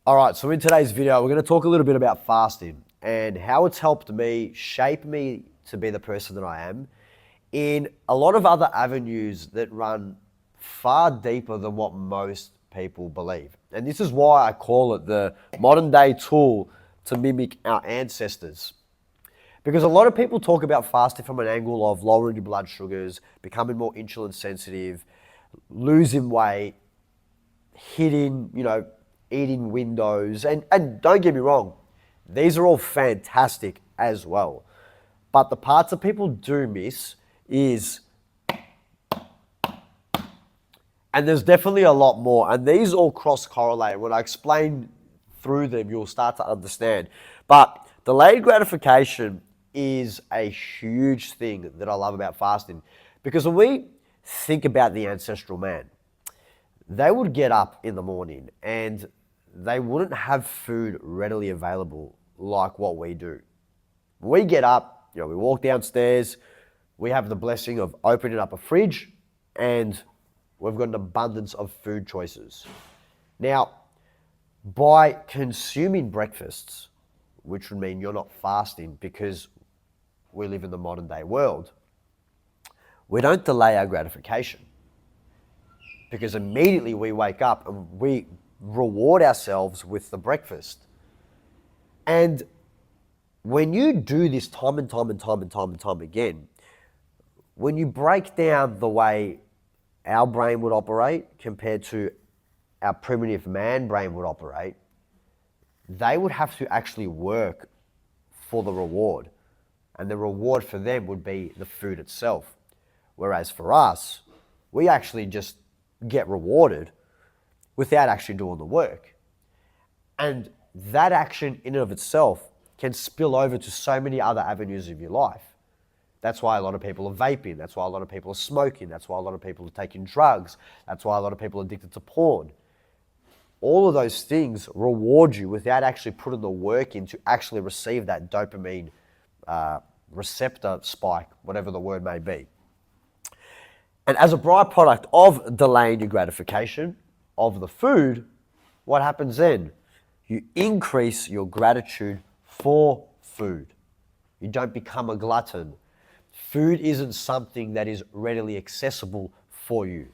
All right, so in today's video, we're going to talk a little bit about fasting and how it's helped me shape me to be the person that I am in a lot of other avenues that run far deeper than what most people believe. And this is why I call it the modern day tool to mimic our ancestors. Because a lot of people talk about fasting from an angle of lowering your blood sugars, becoming more insulin sensitive, losing weight, hitting, eating windows. And don't get me wrong, these are all fantastic as well. But the parts that people do miss is, and there's definitely a lot more, and these all cross-correlate. When I explain through them, you'll start to understand. But delayed gratification is a huge thing that I love about fasting. Because when we think about the ancestral man, they would get up in the morning and they wouldn't have food readily available like what we do. We get up, we walk downstairs, we have the blessing of opening up a fridge and we've got an abundance of food choices. Now, by consuming breakfasts, which would mean you're not fasting because we live in the modern day world, we don't delay our gratification because immediately we wake up and we reward ourselves with the breakfast. And when you do this time and time again, when you break down the way our brain would operate compared to our primitive man brain would operate, they would have to actually work for the reward. And the reward for them would be the food itself. Whereas for us, we actually just get rewarded without actually doing the work. And that action in and of itself can spill over to so many other avenues of your life. That's why a lot of people are vaping. That's why a lot of people are smoking. That's why a lot of people are taking drugs. That's why a lot of people are addicted to porn. All of those things reward you without actually putting the work in to actually receive that dopamine receptor spike, whatever the word may be. And as a byproduct of delaying your gratification of the food, what happens then? You increase your gratitude for food. You don't become a glutton. Food isn't something that is readily accessible for you.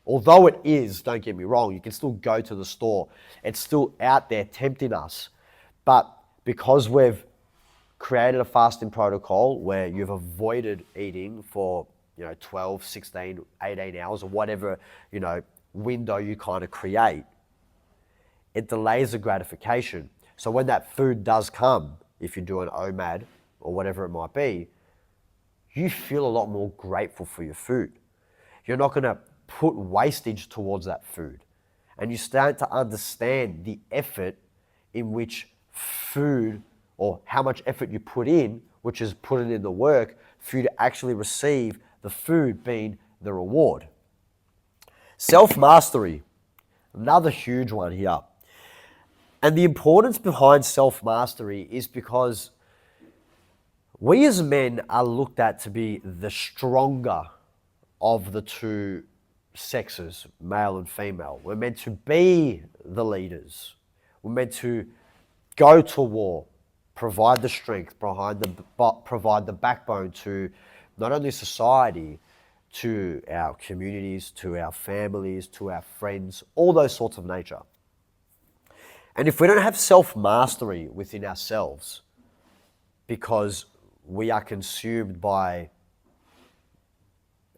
Although it is, don't get me wrong, you can still go to the store. It's still out there tempting us. But because we've created a fasting protocol where you've avoided eating for 12, 16, 18 hours or whatever, window you kind of create, it delays the gratification. So when that food does come, if you do an OMAD or whatever it might be, you feel a lot more grateful for your food. You're not going to put wastage towards that food. And you start to understand the effort in which food, or how much effort you put in, which is putting in the work for you to actually receive the food being the reward. Self-mastery, another huge one here. And the importance behind self-mastery is because we as men are looked at to be the stronger of the two sexes, male and female. We're meant to be the leaders. We're meant to go to war, provide the strength, provide the backbone to not only society, to our communities, to our families, to our friends, all those sorts of nature. And if we don't have self-mastery within ourselves, because we are consumed by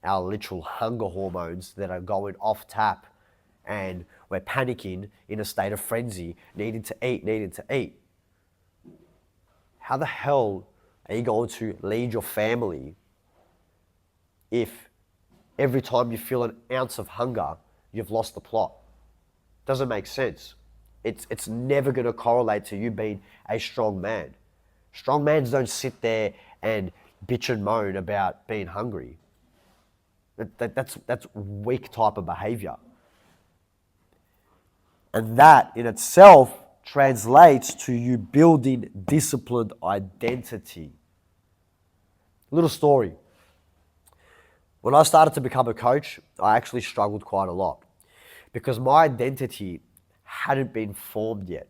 our literal hunger hormones that are going off tap and we're panicking in a state of frenzy, needing to eat, how the hell are you going to lead your family if every time you feel an ounce of hunger, you've lost the plot? Doesn't make sense. It's never going to correlate to you being a strong man. Strong mans don't sit there and bitch and moan about being hungry. That's weak type of behavior. And that in itself translates to you building disciplined identity. Little story. When I started to become a coach, I actually struggled quite a lot because my identity hadn't been formed yet.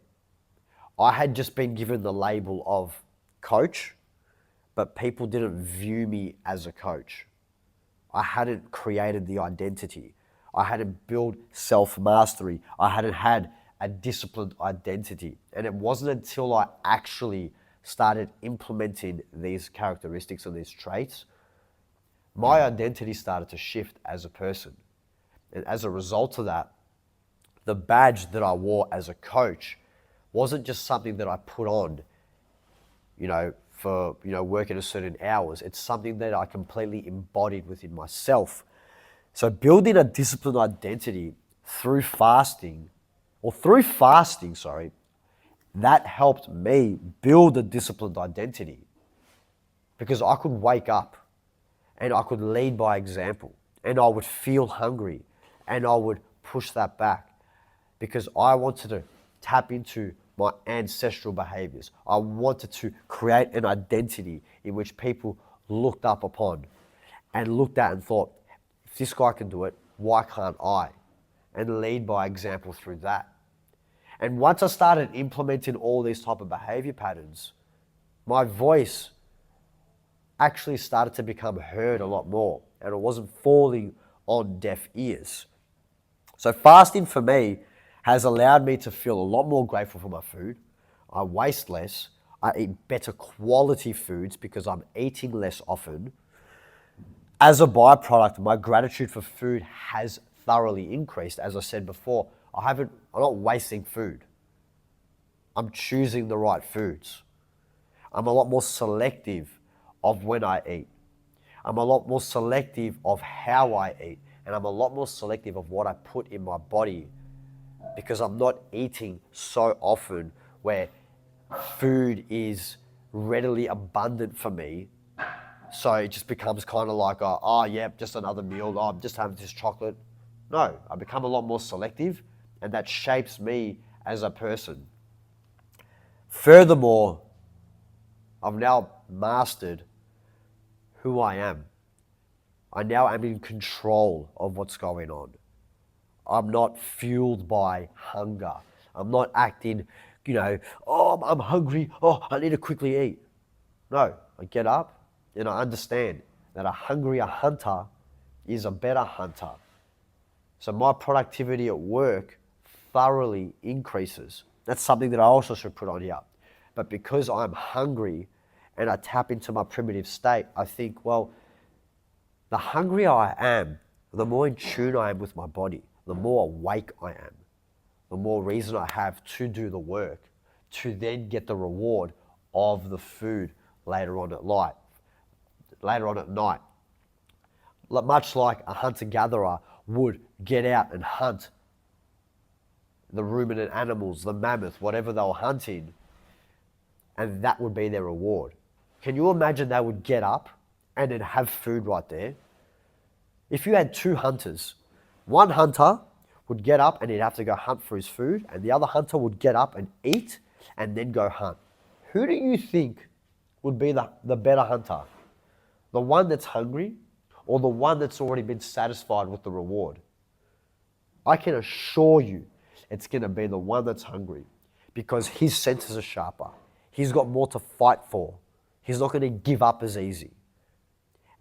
I had just been given the label of coach, but people didn't view me as a coach. I hadn't created the identity. I hadn't built self-mastery. I hadn't had a disciplined identity. And it wasn't until I actually started implementing these characteristics and these traits, my identity started to shift as a person. And as a result of that, the badge that I wore as a coach wasn't just something that I put on, for, working a certain hours. It's something that I completely embodied within myself. So building a disciplined identity through fasting, that helped me build a disciplined identity because I could wake up and I could lead by example and I would feel hungry and I would push that back because I wanted to tap into my ancestral behaviors. I wanted to create an identity in which people looked up upon and looked at and thought, if this guy can do it, why can't I? And lead by example through that. And once I started implementing all these type of behavior patterns, my voice actually started to become heard a lot more and it wasn't falling on deaf ears. So fasting for me has allowed me to feel a lot more grateful for my food. I waste less. I eat better quality foods because I'm eating less often. As a byproduct, my gratitude for food has thoroughly increased. As I said before, I'm not wasting food. I'm choosing the right foods. I'm a lot more selective of when I eat. I'm a lot more selective of how I eat. And I'm a lot more selective of what I put in my body because I'm not eating so often where food is readily abundant for me. So it just becomes kind of like, just another meal. Oh, I'm just having this chocolate. No, I become a lot more selective and that shapes me as a person. Furthermore, I've now mastered who I am. I now am in control of what's going on. I'm not fueled by hunger. I'm not acting, I'm hungry. Oh, I need to quickly eat. No, I get up and I understand that a hungrier hunter is a better hunter. So my productivity at work thoroughly increases. That's something that I also should put on here. But because I'm hungry and I tap into my primitive state, I think, well, the hungrier I am, the more in tune I am with my body, the more awake I am, the more reason I have to do the work, to then get the reward of the food later on at night. Much like a hunter-gatherer would get out and hunt the ruminant animals, the mammoth, whatever they were hunting, and that would be their reward. Can you imagine they would get up and then have food right there? If you had two hunters, one hunter would get up and he'd have to go hunt for his food, and the other hunter would get up and eat and then go hunt. Who do you think would be the better hunter? The one that's hungry or the one that's already been satisfied with the reward? I can assure you it's going to be the one that's hungry because his senses are sharper. He's got more to fight for. He's not going to give up as easy.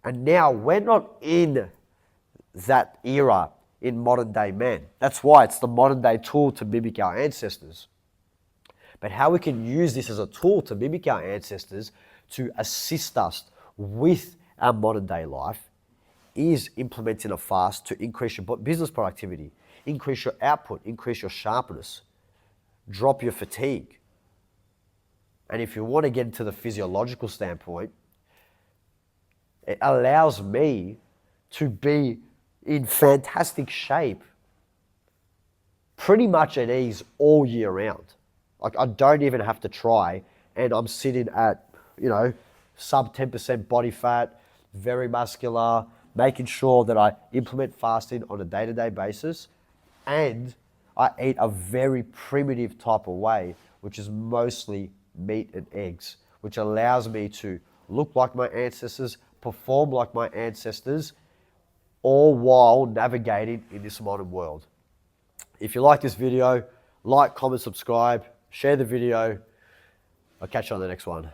And now we're not in that era in modern day man. That's why it's the modern day tool to mimic our ancestors. But how we can use this as a tool to mimic our ancestors to assist us with our modern day life is implementing a fast to increase your business productivity, increase your output, increase your sharpness, drop your fatigue. And if you want to get into the physiological standpoint, it allows me to be in fantastic shape, pretty much at ease all year round. Like I don't even have to try, and I'm sitting at, sub 10% body fat, very muscular, making sure that I implement fasting on a day-to-day basis, and I eat a very primitive type of way, which is mostly meat and eggs, which allows me to look like my ancestors, perform like my ancestors, all while navigating in this modern world. If you like this video, like, comment, subscribe, share the video, I'll catch you on the next one.